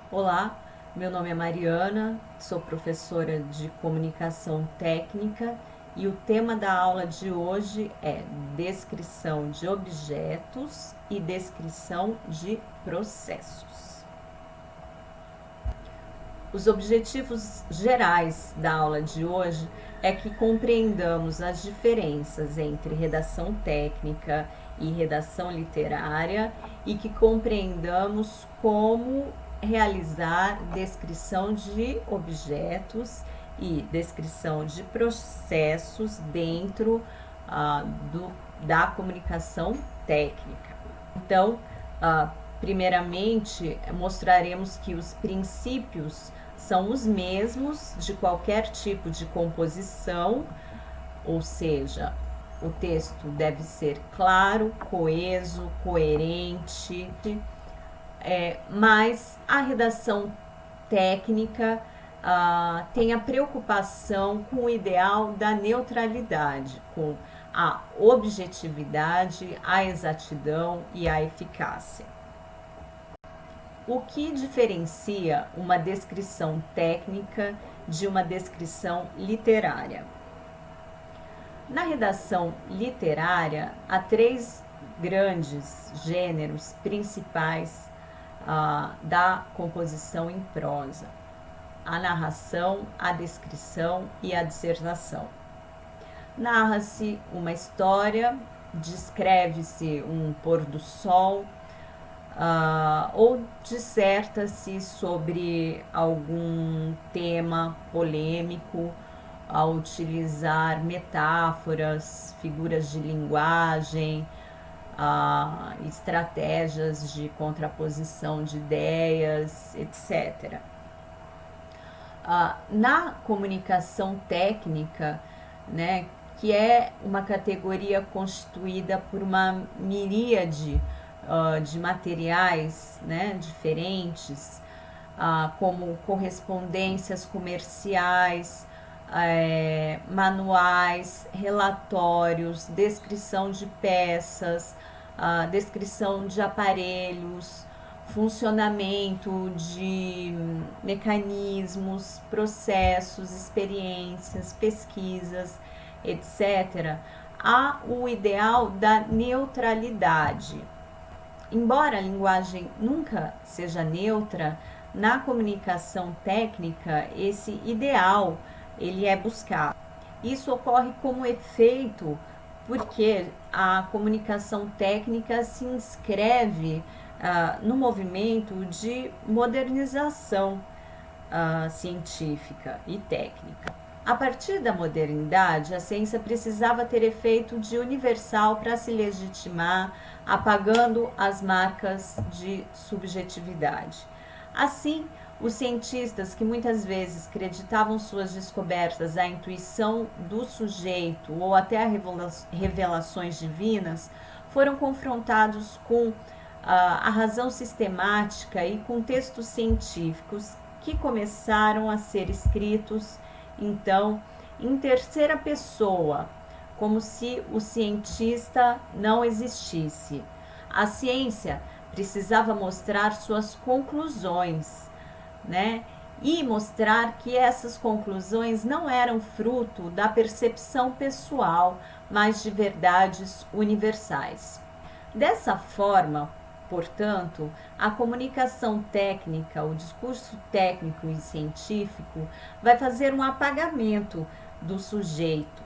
Olá, meu nome é Mariana, sou professora de comunicação técnica e o tema da aula de hoje é descrição de objetos e descrição de processos. Os objetivos gerais da aula de hoje é que compreendamos as diferenças entre redação técnica e redação literária e que compreendamos como realizar descrição de objetos e descrição de processos dentro da comunicação técnica. Então, primeiramente, mostraremos que os princípios são os mesmos de qualquer tipo de composição, ou seja, o texto deve ser claro, coeso, coerente, mas a redação técnica tem a preocupação com o ideal da neutralidade, com a objetividade, a exatidão e a eficácia. O que diferencia uma descrição técnica de uma descrição literária? Na redação literária, há três grandes gêneros principais da composição em prosa: a narração, a descrição e a dissertação. Narra-se uma história, descreve-se um pôr do sol, ou disserta-se sobre algum tema polêmico, ao utilizar metáforas, figuras de linguagem, estratégias de contraposição de ideias, etc. Na comunicação técnica, né, que é uma categoria constituída por uma miríade de materiais, né, diferentes, como correspondências comerciais, manuais, relatórios, descrição de peças, descrição de aparelhos, funcionamento de mecanismos, processos, experiências, pesquisas, etc., há o ideal da neutralidade. Embora a linguagem nunca seja neutra, na comunicação técnica esse ideal ele é buscado. Isso ocorre como efeito porque a comunicação técnica se inscreve no movimento de modernização científica e técnica. A partir da modernidade, a ciência precisava ter efeito de universal para se legitimar, apagando as marcas de subjetividade. Assim, os cientistas, que muitas vezes creditavam suas descobertas à intuição do sujeito ou até a revelações divinas, foram confrontados com a razão sistemática e com textos científicos que começaram a ser escritos, então, em terceira pessoa, como se o cientista não existisse. A ciência precisava mostrar suas conclusões, né? E mostrar que essas conclusões não eram fruto da percepção pessoal, mas de verdades universais. Dessa forma, portanto, a comunicação técnica, o discurso técnico e científico vai fazer um apagamento do sujeito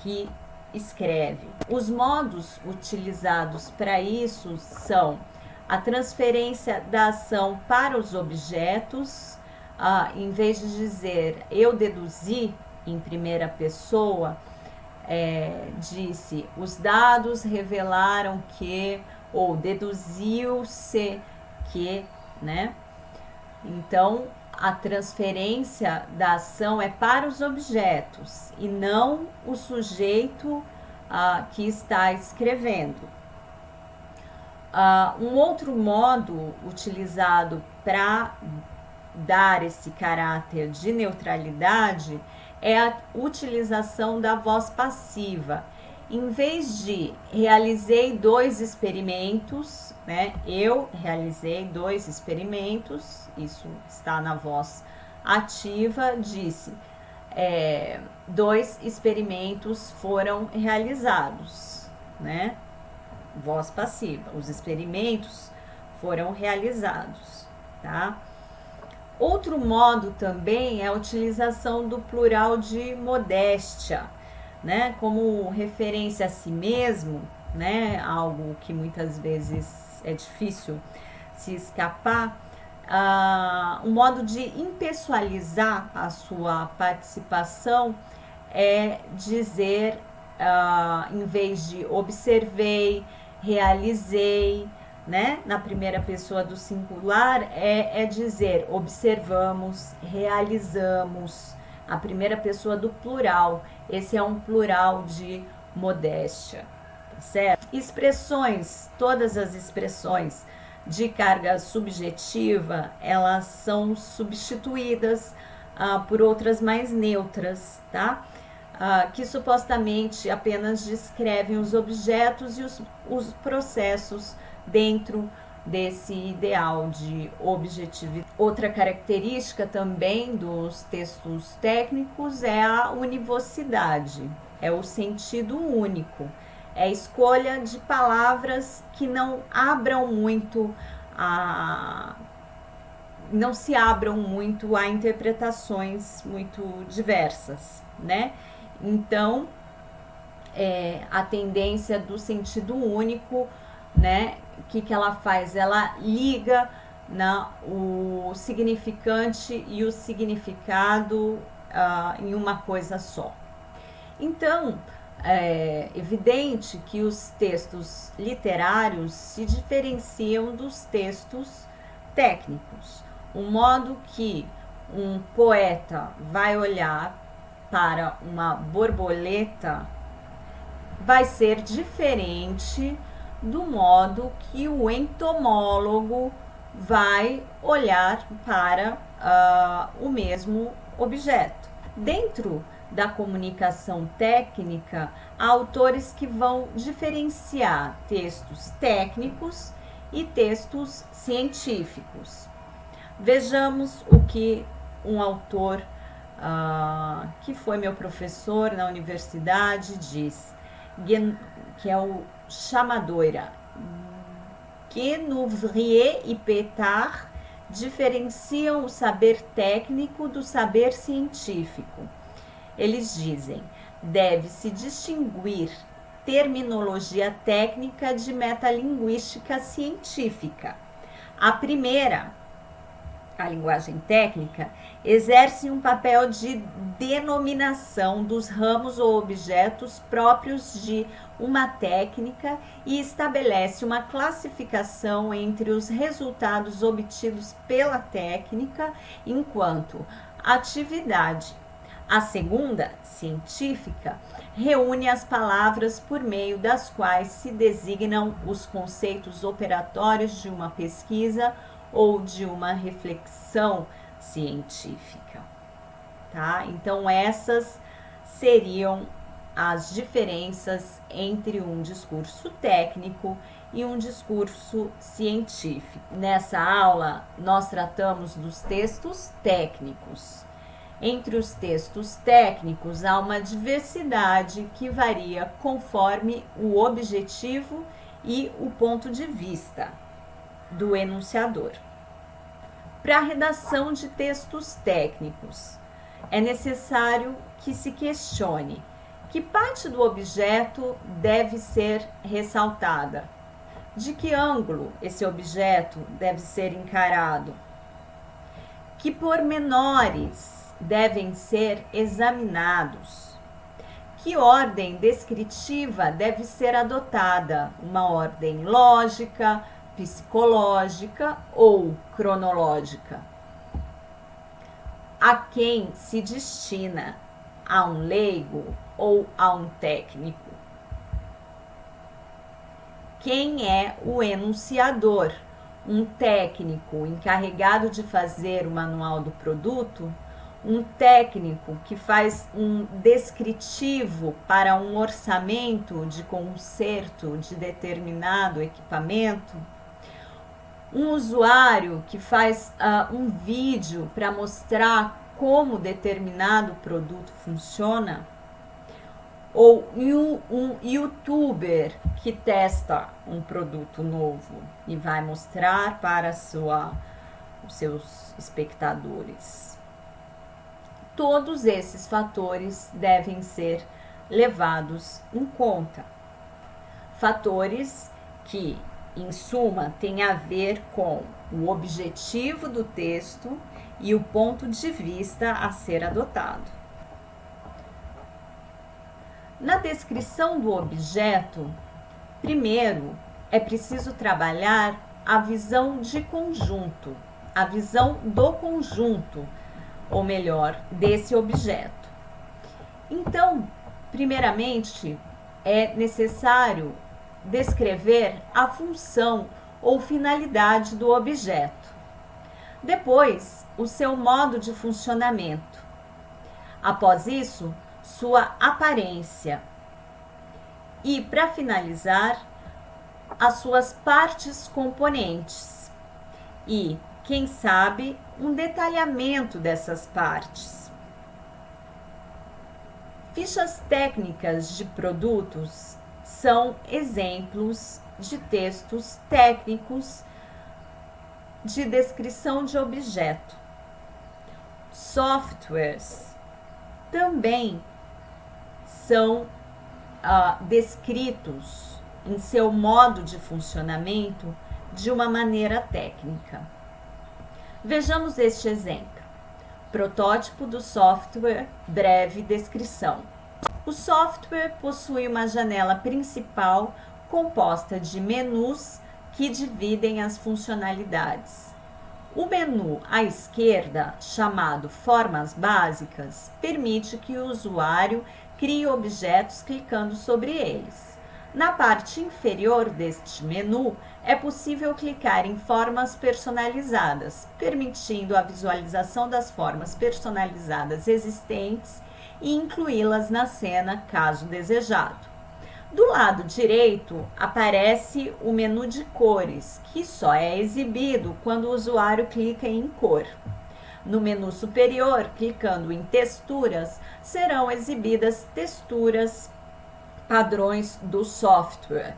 que escreve. Os modos utilizados para isso são a transferência da ação para os objetos, em vez de dizer eu deduzi em primeira pessoa, disse os dados revelaram que, ou deduziu-se que, né? Então, a transferência da ação é para os objetos e não o sujeito que está escrevendo. Um outro modo utilizado para dar esse caráter de neutralidade é a utilização da voz passiva. em vez de realizei 2 experimentos, né? Eu realizei 2 experimentos, isso está na voz ativa, disse, 2 experimentos foram realizados, né? Voz passiva, os experimentos foram realizados, tá? Outro modo também é a utilização do plural de modéstia, né? Como referência a si mesmo, né? Algo que muitas vezes é difícil se escapar. Um modo de impessoalizar a sua participação é dizer, em vez de observei, realizei, né? Na primeira pessoa do singular é dizer observamos, realizamos. A primeira pessoa do plural, esse é um plural de modéstia, tá certo? Expressões, todas as expressões de carga subjetiva, elas são substituídas por outras mais neutras, tá? Que supostamente apenas descrevem os objetos e os processos dentro desse ideal de objetividade. Outra característica também dos textos técnicos é a univocidade, é o sentido único, é a escolha de palavras que não abram muito não se abram muito a interpretações muito diversas, né? Então, a tendência do sentido único, né? O que ela faz? Ela liga o significante e o significado em uma coisa só. Então, é evidente que os textos literários se diferenciam dos textos técnicos. O modo que um poeta vai olhar para uma borboleta vai ser diferente do modo que o entomólogo vai olhar para o mesmo objeto. Dentro da comunicação técnica, há autores que vão diferenciar textos técnicos e textos científicos. Vejamos o que um autor que foi meu professor na universidade diz, que é o Chamadoira. Genouvrier e Pétard diferenciam o saber técnico do saber científico. Eles dizem, deve-se distinguir terminologia técnica de metalinguística científica. A primeira, a linguagem técnica, exerce um papel de denominação dos ramos ou objetos próprios de uma técnica e estabelece uma classificação entre os resultados obtidos pela técnica enquanto atividade. A segunda, científica, reúne as palavras por meio das quais se designam os conceitos operatórios de uma pesquisa ou de uma reflexão científica, tá? Então, essas seriam as diferenças entre um discurso técnico e um discurso científico. Nessa aula, nós tratamos dos textos técnicos. Entre os textos técnicos, há uma diversidade que varia conforme o objetivo e o ponto de vista do enunciador. Para a redação de textos técnicos, é necessário que se questione que parte do objeto deve ser ressaltada, de que ângulo esse objeto deve ser encarado, que pormenores devem ser examinados, que ordem descritiva deve ser adotada, uma ordem lógica, psicológica ou cronológica. A quem se destina? A um leigo ou a um técnico? Quem é o Um técnico encarregado de fazer o manual do produto um técnico que faz um descritivo para um orçamento de conserto de determinado equipamento, um usuário que faz um vídeo para mostrar como determinado produto funciona, ou um youtuber que testa um produto novo e vai mostrar para os seus espectadores. Todos esses fatores devem ser levados em conta. Fatores que, em suma, têm a ver com o objetivo do texto e o ponto de vista a ser adotado. Na descrição do objeto, primeiro é preciso trabalhar a visão de conjunto, a visão do conjunto, ou melhor, desse objeto. Então, primeiramente, é necessário descrever a função ou finalidade do objeto. Depois, o seu modo de funcionamento. Após isso, sua aparência. E, para finalizar, as suas partes componentes. E, quem sabe, um detalhamento dessas partes. Fichas técnicas de produtos são exemplos de textos técnicos de descrição de objeto. Softwares também são descritos em seu modo de funcionamento de uma maneira técnica. Vejamos este exemplo. Protótipo do software, breve descrição. O software possui uma janela principal composta de menus que dividem as funcionalidades. O menu à esquerda, chamado Formas Básicas, permite que o usuário crie objetos clicando sobre eles. Na parte inferior deste menu, é possível clicar em formas personalizadas, permitindo a visualização das formas personalizadas existentes e incluí-las na cena, caso desejado. Do lado direito, aparece o menu de cores, que só é exibido quando o usuário clica em cor. No menu superior, clicando em texturas, serão exibidas texturas padrões do software.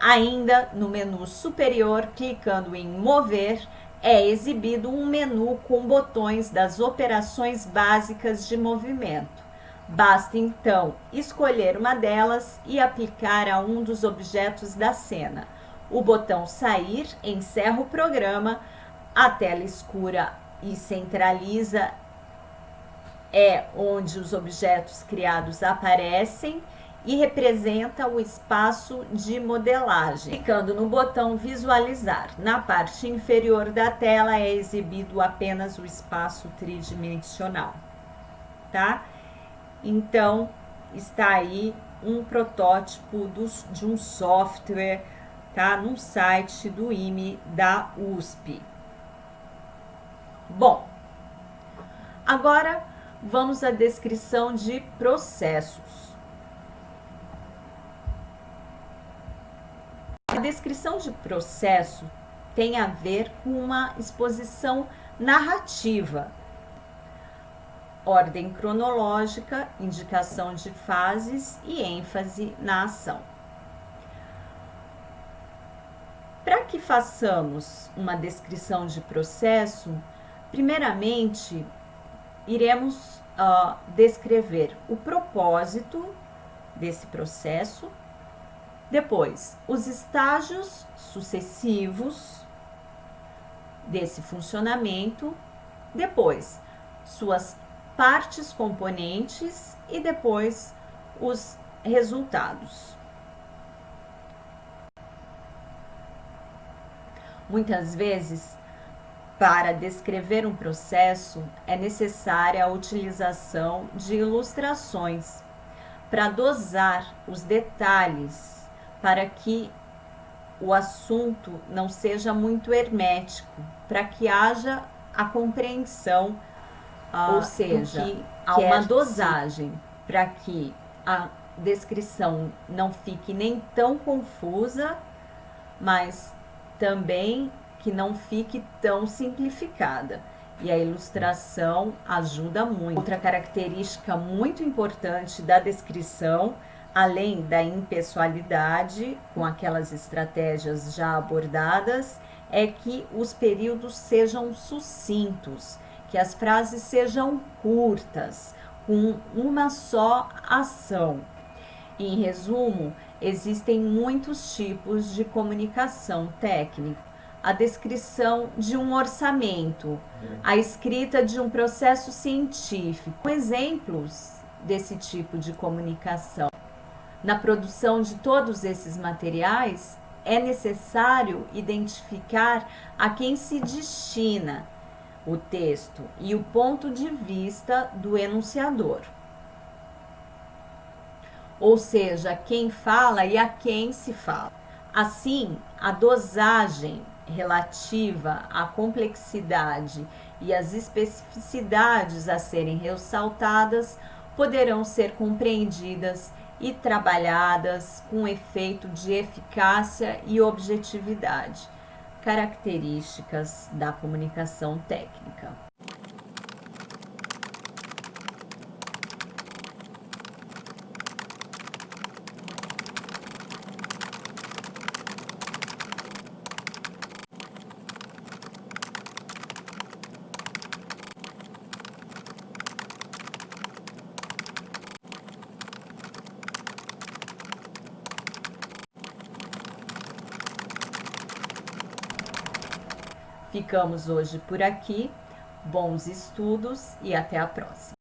Ainda no menu superior, clicando em mover, é exibido um menu com botões das operações básicas de movimento. Basta então escolher uma delas e aplicar a um dos objetos da cena. O botão sair encerra o programa, a tela escura e centraliza é onde os objetos criados aparecem e representa o espaço de modelagem. Clicando no botão visualizar, na parte inferior da tela é exibido apenas o espaço tridimensional, tá? Então, está aí um protótipo de um software, tá? Num site do IME da USP. Bom, agora vamos à descrição de processos. A descrição de processo tem a ver com uma exposição narrativa, ordem cronológica, indicação de fases e ênfase na ação. Para que façamos uma descrição de processo, primeiramente iremos descrever o propósito desse processo. Depois, os estágios sucessivos desse funcionamento, depois, suas partes componentes e depois os resultados. Muitas vezes, para descrever um processo, é necessária a utilização de ilustrações para dosar os detalhes, para que o assunto não seja muito hermético, para que haja a compreensão ou seja, há uma dosagem para que a descrição não fique nem tão confusa, mas também que não fique tão simplificada. E a ilustração ajuda muito. Outra característica muito importante da descrição, além da impessoalidade, com aquelas estratégias já abordadas, é que os períodos sejam sucintos, que as frases sejam curtas, com uma só ação. Em resumo, existem muitos tipos de comunicação técnica. A descrição de um orçamento, a escrita de um processo científico. Exemplos desse tipo de comunicação. Na produção de todos esses materiais, é necessário identificar a quem se destina o texto e o ponto de vista do enunciador. Ou seja, quem fala e a quem se fala. Assim, a dosagem relativa à complexidade e às especificidades a serem ressaltadas poderão ser compreendidas e trabalhadas com efeito de eficácia e objetividade, características da comunicação técnica. Ficamos hoje por aqui. Bons estudos e até a próxima.